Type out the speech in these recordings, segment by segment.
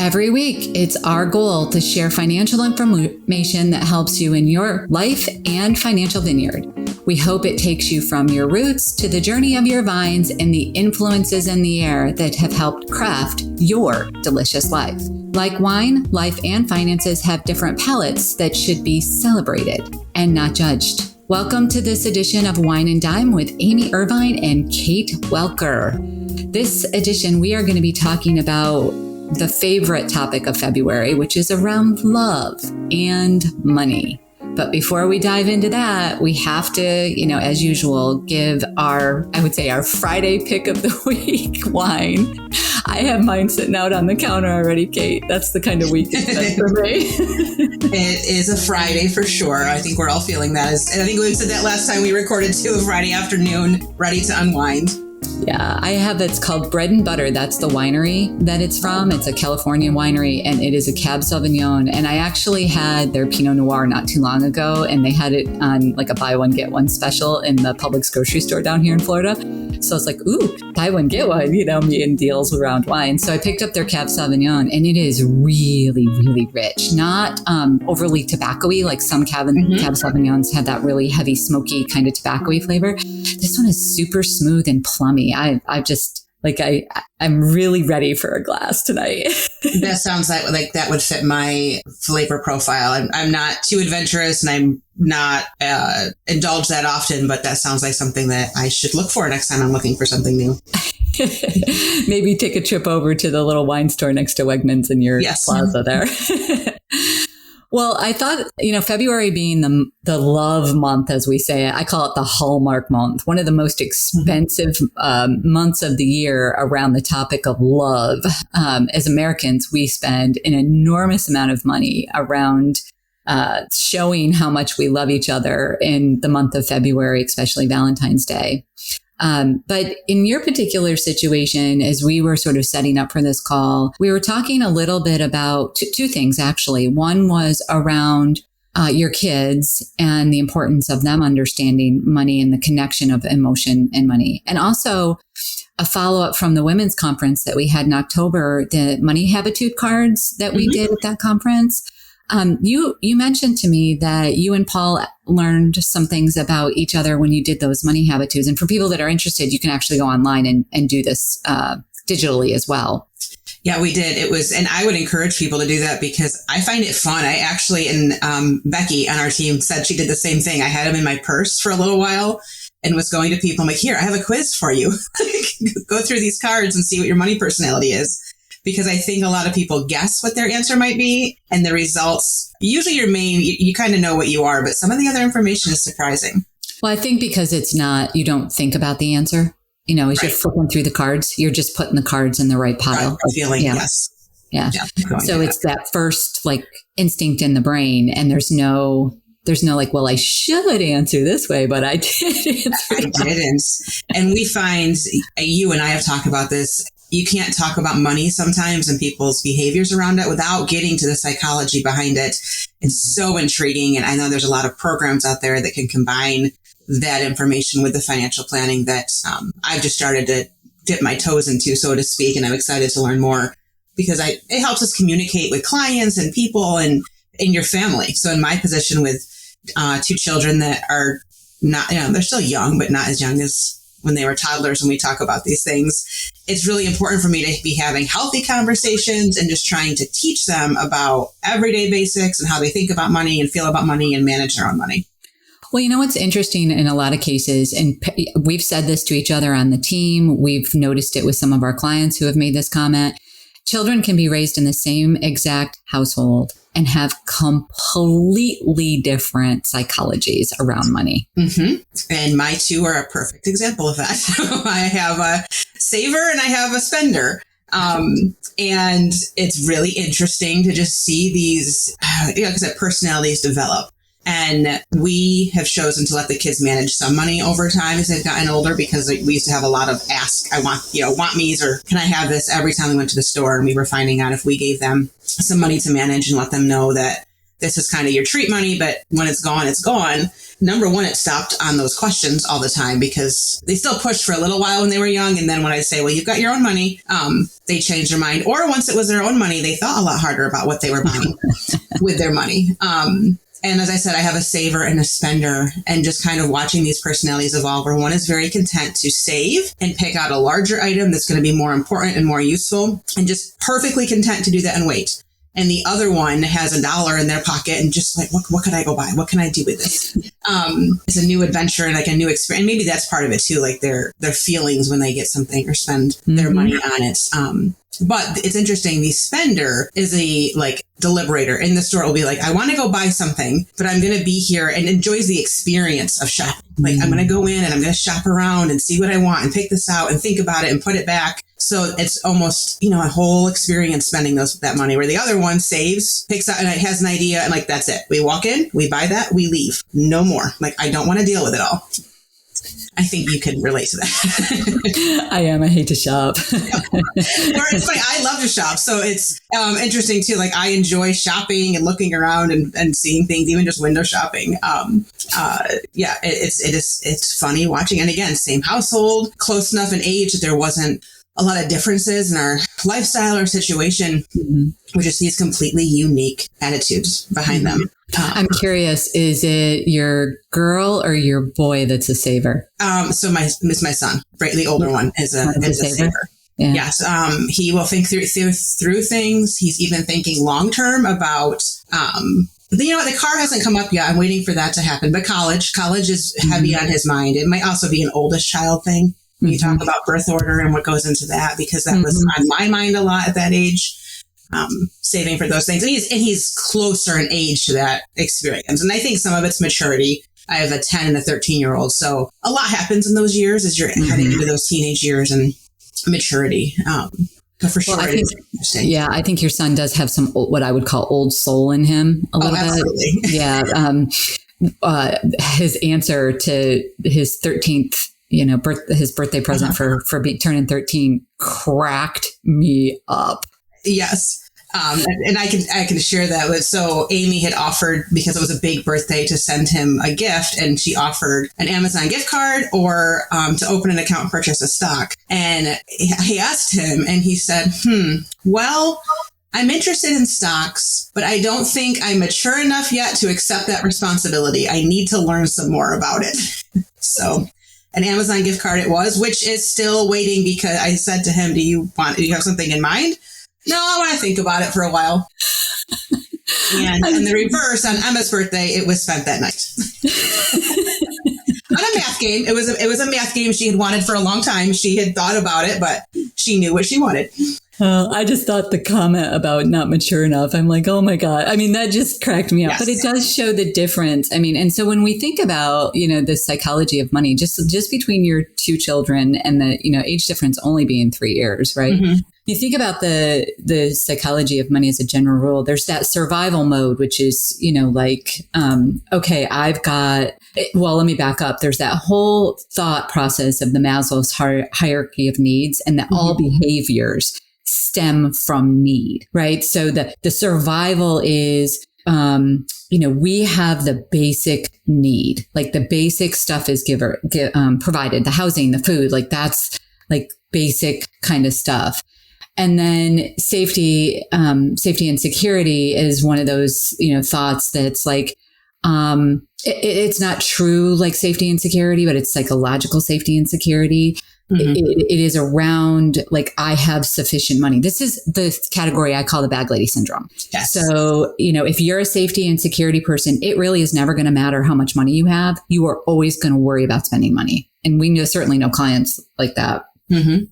Every week, it's our goal to share financial information that helps you in your life and financial vineyard. We hope it takes you from your roots to the journey of your vines and the influences in the air that have helped craft your delicious life. Like wine, life and finances have different palates that should be celebrated and not judged. Welcome to this edition of Wine and Dime with Amy Irvine and Kate Welker. This edition, we are going to be talking about the favorite topic of February, which is around love and money. But before we dive into that, we have to, as usual, give our Friday pick of the week wine. I have mine sitting out on the counter already, Kate. That's the kind of week it's been for me. It is a Friday for sure. I think we're all feeling that. And I think we said that last time we recorded too, a Friday afternoon, ready to unwind. Yeah, I have, it's called Bread and Butter. That's the winery that it's from. It's a California winery, and it is a Cab Sauvignon. And I actually had their Pinot Noir not too long ago, and they had it on like a buy one, get one special in the Publix grocery store down here in Florida. So I was like, ooh, buy one, get one, me and deals around wine. So I picked up their Cab Sauvignon, and it is really, really rich. Not overly tobacco-y, like some Cab Sauvignons have that really heavy, smoky kind of tobacco-y flavor. This one is super smooth and plummy. I'm really ready for a glass tonight. That sounds like that would fit my flavor profile. I'm not too adventurous and I'm not indulged that often, but that sounds like something that I should look for next time I'm looking for something new. Maybe take a trip over to the little wine store next to Wegmans in your plaza there. Well, I thought, February being the love month, as we say, I call it the Hallmark month, one of the most expensive months of the year around the topic of love. As Americans, we spend an enormous amount of money around showing how much we love each other in the month of February, especially Valentine's Day. But in your particular situation, as we were sort of setting up for this call, we were talking a little bit about two things, actually. One was around your kids and the importance of them understanding money and the connection of emotion and money. And also a follow-up from the women's conference that we had in October, the money habitude cards that we did at that conference. You mentioned to me that you and Paul learned some things about each other when you did those money habitudes. And for people that are interested, you can actually go online and do this digitally as well. Yeah, we did. And I would encourage people to do that because I find it fun. I actually, Becky on our team said she did the same thing. I had them in my purse for a little while and was going to people. I'm like, here, I have a quiz for you. Go through these cards and see what your money personality is. Because I think a lot of people guess what their answer might be, and the results, usually you kind of know what you are, but some of the other information is surprising. Well, I think because it's not, you don't think about the answer, as you're flipping through the cards, you're just putting the cards in the right pile. Right, feeling, yes. Yeah. So it's that first instinct in the brain, and there's no well, I should answer this way, but I didn't. I didn't. And we find, you and I have talked about this, you can't talk about money sometimes and people's behaviors around it without getting to the psychology behind it. It's so intriguing. And I know there's a lot of programs out there that can combine that information with the financial planning that I've just started to dip my toes into, so to speak. And I'm excited to learn more because it helps us communicate with clients and people and in your family. So in my position with two children that are not, they're still young, but not as young as when they were toddlers, when we talk about these things, it's really important for me to be having healthy conversations and just trying to teach them about everyday basics and how they think about money and feel about money and manage their own money. Well, what's interesting in a lot of cases, and we've said this to each other on the team, we've noticed it with some of our clients who have made this comment. Children can be raised in the same exact household and have completely different psychologies around money. Mm-hmm. And my two are a perfect example of that. I have a saver and I have a spender. And it's really interesting to just see these, because personalities develop. And we have chosen to let the kids manage some money over time as they've gotten older, because we used to have a lot of ask, I want me's, or can I have this every time we went to the store? And we were finding out if we gave them some money to manage and let them know that this is kind of your treat money, but when it's gone, number one, it stopped on those questions all the time because they still pushed for a little while when they were young. And then when I say, well, you've got your own money, they changed their mind. Or once it was their own money, they thought a lot harder about what they were buying with their money. And as I said, I have a saver and a spender, and just kind of watching these personalities evolve, where one is very content to save and pick out a larger item that's going to be more important and more useful, and just perfectly content to do that and wait. And the other one has $1 in their pocket and just like, what could I go buy? What can I do with this? It's a new adventure and like a new experience. And maybe that's part of it too, like their feelings when they get something or spend their money on it. But it's interesting. The spender is a like deliberator. In the store, it will be like, I want to go buy something, but I'm going to be here, and enjoys the experience of shopping. Like I'm going to go in and I'm going to shop around and see what I want and pick this out and think about it and put it back. So it's almost, a whole experience spending that money, where the other one saves, picks out, and it has an idea, and like, that's it. We walk in, we buy that, we leave. No more. Like, I don't want to deal with it all. I think you can relate to that. I hate to shop. Or it's funny. I love to shop. So it's interesting too. Like I enjoy shopping and looking around and seeing things, even just window shopping. It's funny watching. And again, same household, close enough in age that there wasn't a lot of differences in our lifestyle or situation. We just see these completely unique attitudes behind them. I'm curious, is it your girl or your boy that's a saver? So it's my son, right? The older one is a saver. Yeah. Yes. He will think through things. He's even thinking long term about, the car hasn't come up yet. I'm waiting for that to happen. But college is heavy on his mind. It might also be an oldest child thing. When you talk about birth order and what goes into that, because that was on my mind a lot at that age, saving for those things. And he's closer in age to that experience. And I think some of it's maturity. I have a 10 and a 13-year-old. So a lot happens in those years as you're heading into those teenage years and maturity. But for sure, it is interesting. Yeah, I think your son does have some, what I would call old soul in him a little absolutely. Bit. Yeah. His answer to his 13th his birthday present for turning 13 cracked me up. Yes. And I can share that with, so Amy had offered, because it was a big birthday, to send him a gift, and she offered an Amazon gift card or to open an account and purchase a stock. And he asked him, and he said, well, I'm interested in stocks, but I don't think I'm mature enough yet to accept that responsibility. I need to learn some more about it. So an Amazon gift card it was, which is still waiting, because I said to him, do you have something in mind? No, I want to think about it for a while. And the reverse, on Emma's birthday, it was spent that night. On a math game. It was a math game she had wanted for a long time. She had thought about it, but she knew what she wanted. I just thought the comment about not mature enough, I'm like, oh my God. I mean, that just cracked me up, yes. But it does show the difference. I mean, and so when we think about, the psychology of money, just between your two children and the, age difference only being 3 years, right? Mm-hmm. You think about the psychology of money as a general rule, there's that survival mode, which is, okay, let me back up. There's that whole thought process of the Maslow's hierarchy of needs, and that all behaviors stem from need, right? So the survival is, we have the basic need, like the basic stuff is provided, the housing, the food, like that's like basic kind of stuff. And then safety and security is one of those, thoughts that's like, it's not true like safety and security, but it's psychological safety and security. Mm-hmm. It is around like, I have sufficient money. This is the category I call the bag lady syndrome. Yes. So, if you're a safety and security person, it really is never going to matter how much money you have. You are always going to worry about spending money. And we certainly know clients like that. Mm-hmm.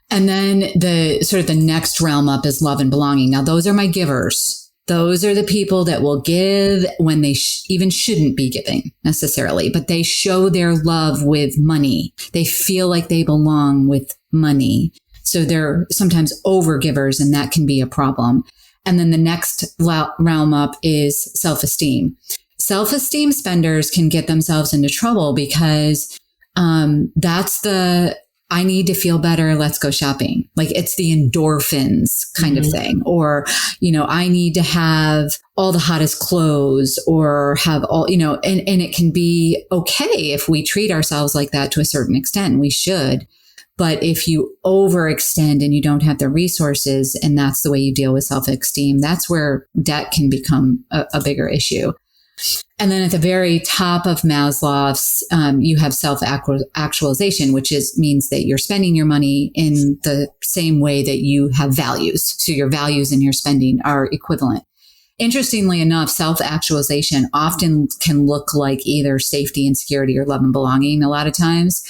And then the next realm up is love and belonging. Now, those are my givers. Those are the people that will give when they even shouldn't be giving necessarily, but they show their love with money. They feel like they belong with money. So they're sometimes overgivers, and that can be a problem. And then the next realm up is self-esteem. Self-esteem spenders can get themselves into trouble because that's I need to feel better. Let's go shopping. Like it's the endorphins kind of thing. Or, I need to have all the hottest clothes or have all, and it can be okay if we treat ourselves like that to a certain extent. We should. But if you overextend and you don't have the resources and that's the way you deal with self-esteem, that's where debt can become a bigger issue. And then at the very top of Maslow's, you have self-actualization, which means that you're spending your money in the same way that you have values. So your values and your spending are equivalent. Interestingly enough, self-actualization often can look like either safety and security or love and belonging a lot of times.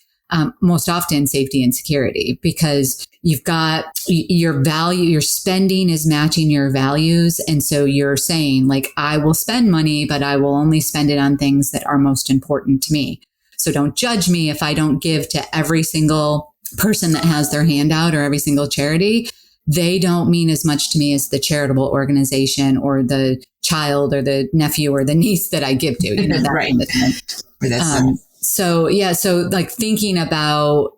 Most often safety and security, because you've got your value, your spending is matching your values. And so you're saying like, I will spend money, but I will only spend it on things that are most important to me. So don't judge me if I don't give to every single person that has their hand out or every single charity. They don't mean as much to me as the charitable organization or the child or the nephew or the niece that I give to. That right. Kind of thing. So like thinking about,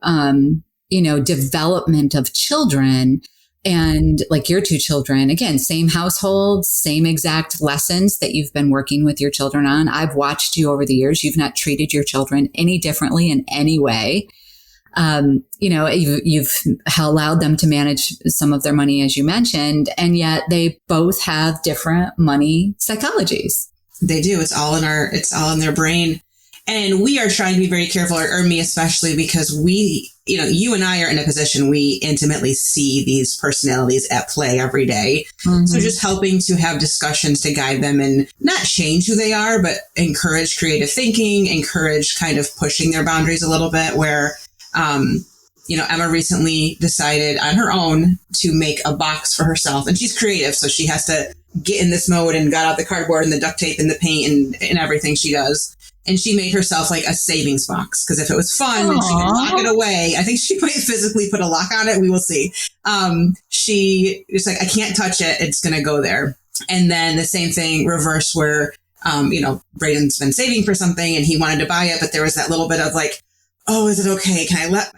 development of children and like your two children, again, same household, same exact lessons that you've been working with your children on. I've watched you over the years. You've not treated your children any differently in any way. You've allowed them to manage some of their money, as you mentioned, and yet they both have different money psychologies. They do. It's all in their brain. And we are trying to be very careful, or me especially, because we, you and I are in a position we intimately see these personalities at play every day. Mm-hmm. So just helping to have discussions to guide them and not change who they are, but encourage creative thinking, encourage kind of pushing their boundaries a little bit where, Emma recently decided on her own to make a box for herself, and she's creative. So she has to get in this mode and got out the cardboard and the duct tape and the paint and everything she does. And she made herself like a savings box, because if it was fun and she could lock it away, I think she might physically put a lock on it. We will see. She is like, I can't touch it. It's going to go there. And then the same thing reverse where, Braden's been saving for something and he wanted to buy it, but there was that little bit of like, oh, is it okay? Can I let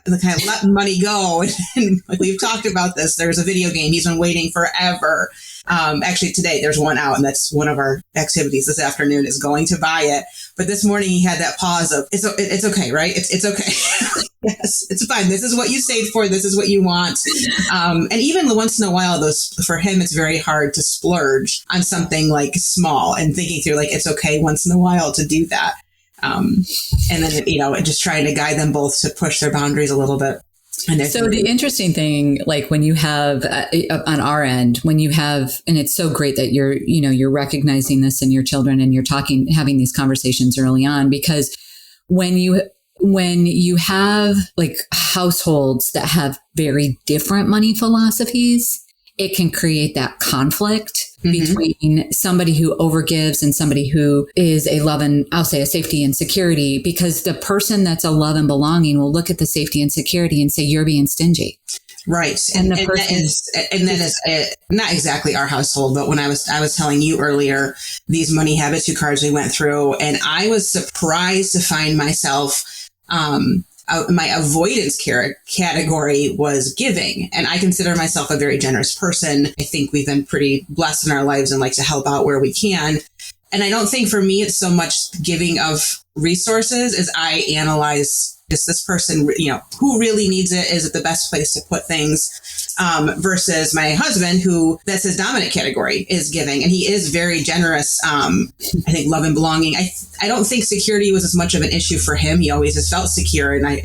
money go? And like we've talked about this, there's a video game he's been waiting forever. Actually today there's one out, and that's one of our activities this afternoon is going to buy it. But this morning he had that pause of, it's okay, right? It's okay. Yes, it's fine. This is what you saved for. This is what you want. And even once in a while, for him, it's very hard to splurge on something like small and thinking through like, it's okay once in a while to do that. And then, just trying to guide them both to push their boundaries a little bit. So the interesting thing, like when you have on our end, when you have, and it's so great that you're recognizing this in your children and you're having these conversations early on, because when you have like households that have very different money philosophies, it can create that conflict between somebody who overgives and somebody who is I'll say a safety and security, because the person that's a love and belonging will look at the safety and security and say, you're being stingy. Right. And that is not exactly our household, but when I was telling you earlier, these money habitude cards we went through, and I was surprised to find myself, my avoidance category was giving. And I consider myself a very generous person. I think we've been pretty blessed in our lives and like to help out where we can. And I don't think for me, it's so much giving of resources as I analyze is this person, who really needs it? Is it the best place to put things? Versus my husband, who that's his dominant category is giving. And he is very generous. I think love and belonging. I don't think security was as much of an issue for him. He always has felt secure. And I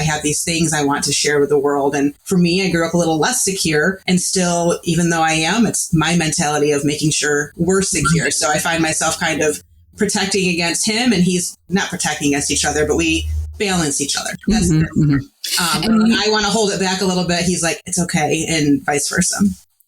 have these things I want to share with the world. And for me, I grew up a little less secure, and still, even though I am, it's my mentality of making sure we're secure. So I find myself kind of protecting against him, and he's not protecting against each other, but we balance each other. That's and I want to hold it back a little bit. He's like, it's okay, and vice versa.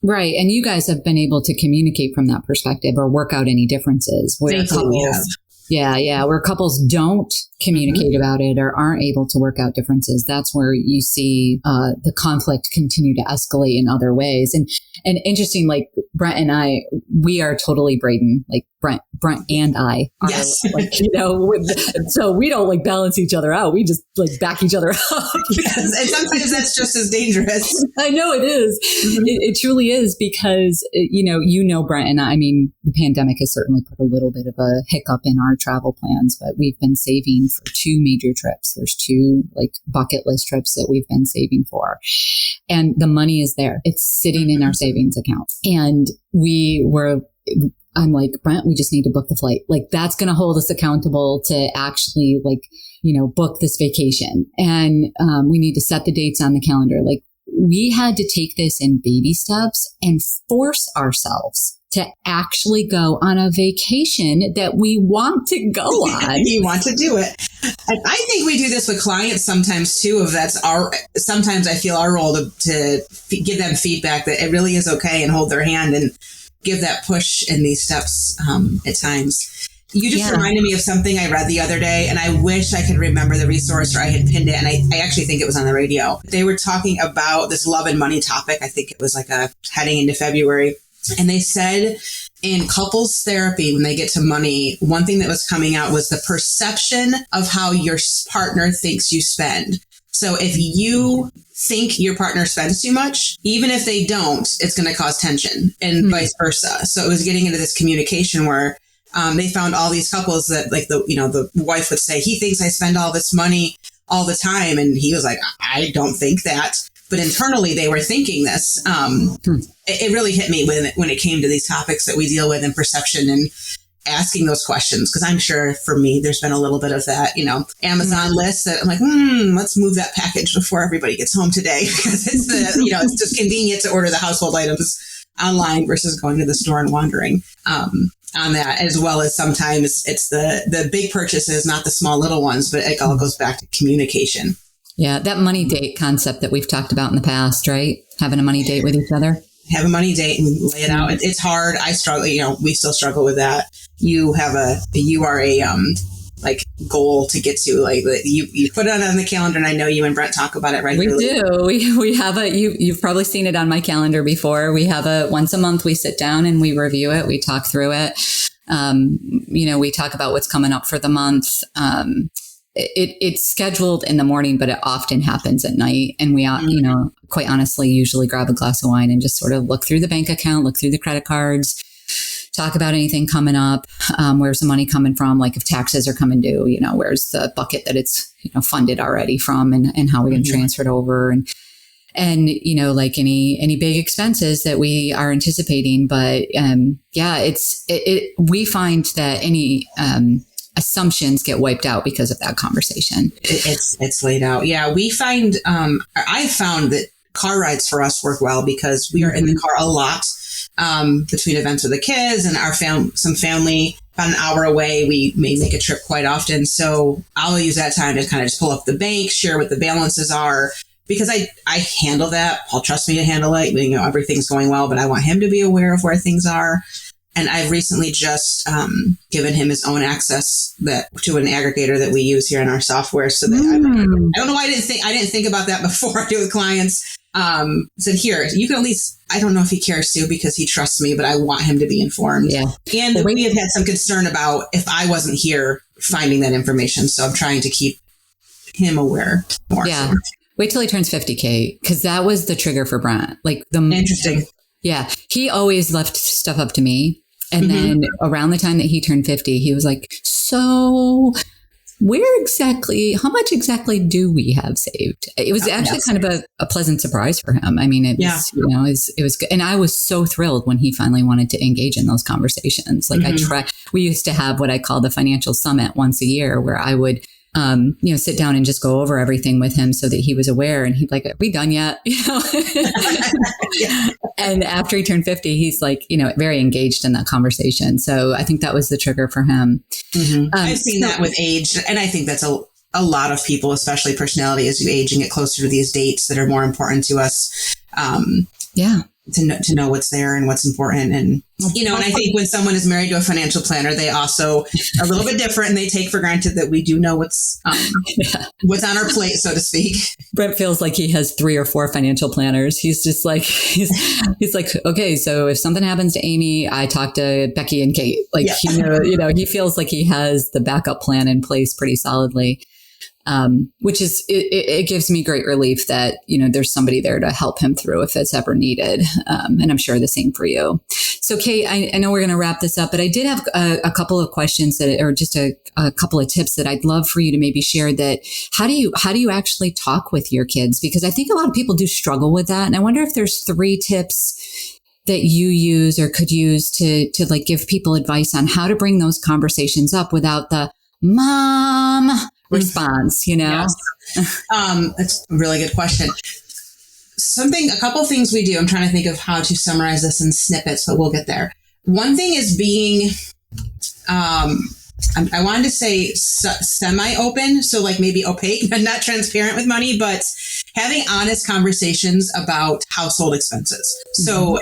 Right. And you guys have been able to communicate from that perspective or work out any differences where Thankfully we have. Yeah. Where couples don't communicate about it or aren't able to work out differences, that's where you see the conflict continue to escalate in other ways. And interesting, like Brent and I, we are totally Braden, like Brent and I are like, so we don't like balance each other out. We just like back each other up. Yes. And sometimes that's just as dangerous. I know it is. Mm-hmm. It truly is because, Brent and I mean, the pandemic has certainly put a little bit of a hiccup in our travel plans, but we've been saving for 2 major trips. There's 2 like bucket list trips that we've been saving for. And the money is there. It's sitting in our savings account. And I'm like, Brent, we just need to book the flight. Like that's going to hold us accountable to actually book this vacation. And we need to set the dates on the calendar. Like we had to take this in baby steps and force ourselves to actually go on a vacation that we want to go on. You want to do it. And I think we do this with clients sometimes too, sometimes I feel our role to give them feedback that it really is okay and hold their hand and give that push in these steps at times. You just reminded me of something I read the other day, and I wish I could remember the resource or I had pinned it, and I actually think it was on the radio. They were talking about this love and money topic. I think it was like heading into February. And they said in couples therapy, when they get to money, one thing that was coming out was the perception of how your partner thinks you spend. So if you think your partner spends too much, even if they don't, it's going to cause tension and vice versa. So it was getting into this communication where they found all these couples that like the wife would say, he thinks I spend all this money all the time. And he was like, I don't think that. But internally, they were thinking this. It really hit me when it came to these topics that we deal with in perception and asking those questions. Because I'm sure for me, there's been a little bit of that, Amazon list that I'm like, let's move that package before everybody gets home today. Because it's it's just convenient to order the household items online versus going to the store and wandering on that. As well as sometimes it's the big purchases, not the small little ones, but it all goes back to communication. Yeah, that money date concept that we've talked about in the past, right? Having a money date with each other. Have a money date and lay it out. It's hard. I struggle. We still struggle with that. You are a goal to get to. Like you put it on the calendar, and I know you and Brent talk about it regularly. We do. We have you've probably seen it on my calendar before. We have once a month we sit down and we review it. We talk through it. We talk about what's coming up for the month. It's scheduled in the morning, but it often happens at night. And we, quite honestly, usually grab a glass of wine and just sort of look through the bank account, look through the credit cards, talk about anything coming up. Where's the money coming from? Like if taxes are coming due, where's the bucket that it's, funded already from and how we can transfer it over and like any big expenses that we are anticipating. But, we find that any, assumptions get wiped out because of that conversation. It's laid out. Yeah. We find, I found that car rides for us work well because we are in the car a lot, between events with the kids and our some family about an hour away. We may make a trip quite often. So I'll use that time to kind of just pull up the bank, share what the balances are, because I handle that. Paul trusts me to handle it. Everything's going well, but I want him to be aware of where things are. And I've recently just given him his own access to an aggregator that we use here in our software. So that I don't know why I didn't think about that before I do with clients. Said, here, you can at least, I don't know if he cares to because he trusts me, but I want him to be informed. Yeah. And we have had some concern about if I wasn't here finding that information. So I'm trying to keep him aware more. Yeah. Wait till he turns 50K, because that was the trigger for Brent. Interesting. Yeah. He always left stuff up to me. And then around the time that he turned 50, he was like, so how much exactly do we have saved? It was actually kind of a pleasant surprise for him. I mean, it was good. And I was so thrilled when he finally wanted to engage in those conversations. We used to have what I call the financial summit once a year, where I would sit down and just go over everything with him so that he was aware. And he'd like, are we done yet? And after he turned 50, he's very engaged in that conversation. So I think that was the trigger for him. I've seen that with age. And I think that's a lot of people, especially personality, as you age and get closer to these dates that are more important to us. to know what's there and what's important. And, and I think when someone is married to a financial planner, they also are a little bit different, and they take for granted that we do know what's on our plate, so to speak. Brent feels like he has 3 or 4 financial planners. He's just like, he's like, okay, so if something happens to Amy, I talk to Becky and Kate. Like, he feels like he has the backup plan in place pretty solidly. Which is, it gives me great relief that, there's somebody there to help him through if it's ever needed. And I'm sure the same for you. So Kate, I know we're going to wrap this up, but I did have a couple of questions or just a couple of tips that I'd love for you to maybe share. That how do you actually talk with your kids? Because I think a lot of people do struggle with that. And I wonder if there's 3 tips that you use or could use to like give people advice on how to bring those conversations up without the mom response, Yes. That's a really good question. A couple of things we do. I'm trying to think of how to summarize this in snippets, but we'll get there. One thing is being, I wanted to say semi-open. So like maybe opaque and not transparent with money, but having honest conversations about household expenses. So,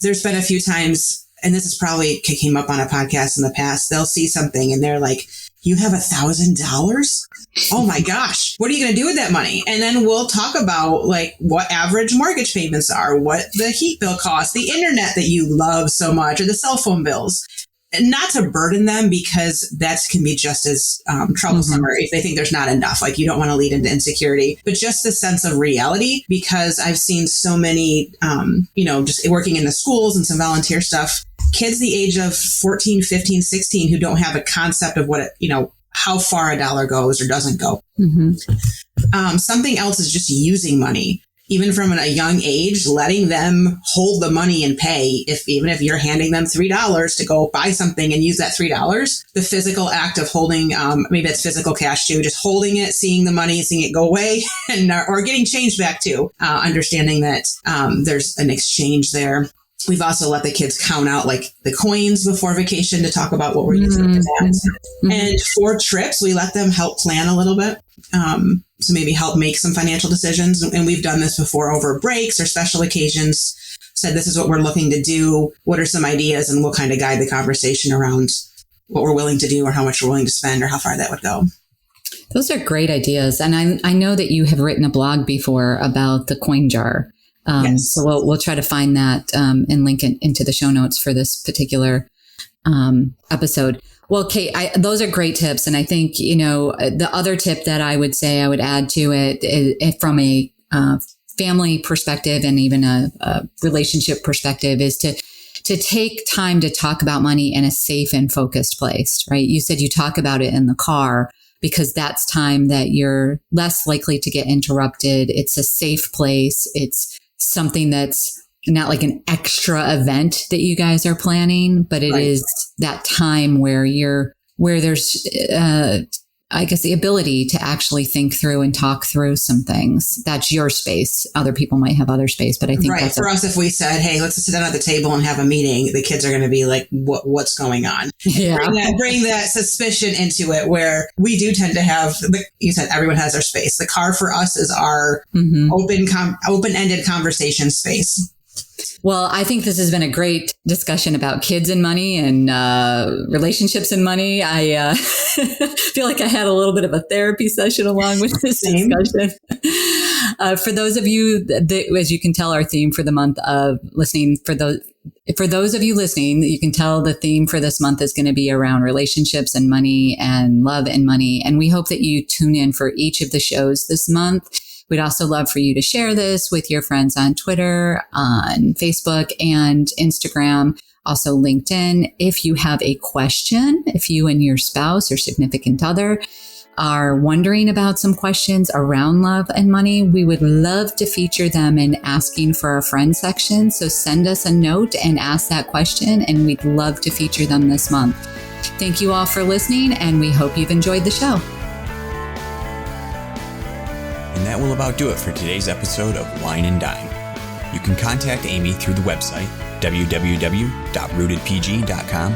there's been a few times, and this is probably came up on a podcast in the past, they'll see something and they're like, you have $1,000? Oh my gosh. What are you going to do with that money? And then we'll talk about like what average mortgage payments are, what the heat bill costs, the internet that you love so much, or the cell phone bills. And not to burden them, because that can be just as troublesome, or if they think there's not enough, like you don't want to lead into insecurity, but just the sense of reality, because I've seen so many, just working in the schools and some volunteer stuff, kids the age of 14, 15, 16 who don't have a concept of what, how far a dollar goes or doesn't go. Something else is just using money. Even from a young age, letting them hold the money and pay, even if you're handing them $3 to go buy something and use that $3, the physical act of holding, maybe it's physical cash too, just holding it, seeing the money, seeing it go away, and or getting change back too, understanding that there's an exchange there. We've also let the kids count out like the coins before vacation to talk about what we're using for that. And for trips, we let them help plan a little bit. So maybe help make some financial decisions. And we've done this before over breaks or special occasions, said this is what we're looking to do. What are some ideas? And we'll kind of guide the conversation around what we're willing to do or how much we're willing to spend or how far that would go. Those are great ideas. And I know that you have written a blog before about the coin jar. Yes. So we'll try to find that and link it into the show notes for this particular episode. Well, Kate, those are great tips. And I think, the other tip that I would say I would add to it from a family perspective and even a relationship perspective is to take time to talk about money in a safe and focused place, right? You said you talk about it in the car because that's time that you're less likely to get interrupted. It's a safe place. It's something that's not like an extra event that you guys are planning, but it is that time where there's, I guess, the ability to actually think through and talk through some things. That's your space. Other people might have other space, but I think that's for us. If we said, "Hey, let's sit down at the table and have a meeting," the kids are going to be like, "What's going on?" Yeah. Bring that suspicion into it, where we do tend to have. You said everyone has their space. The car for us is our open-ended conversation space. Well, I think this has been a great discussion about kids and money and relationships and money. I feel like I had a little bit of a therapy session along with this discussion. For those of you, as you can tell, our theme for the month of listening, for those of you listening, you can tell the theme for this month is going to be around relationships and money and love and money. And we hope that you tune in for each of the shows this month. We'd also love for you to share this with your friends on Twitter, on Facebook, and Instagram, also LinkedIn. If you have a question, if you and your spouse or significant other are wondering about some questions around love and money, we would love to feature them in Asking for a Friend section. So send us a note and ask that question, and we'd love to feature them this month. Thank you all for listening, and we hope you've enjoyed the show. And that will about do it for today's episode of Wine and Dine. You can contact Amy through the website, www.rootedpg.com,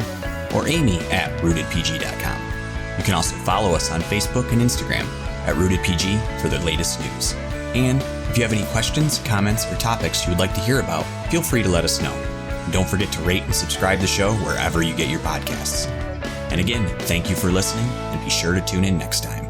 or amy@rootedpg.com. You can also follow us on Facebook and Instagram @rootedpg for the latest news. And If you have any questions, comments, or topics you would like to hear about, feel free to let us know. And don't forget to rate and subscribe the show wherever you get your podcasts. And again, thank you for listening, and be sure to tune in next time.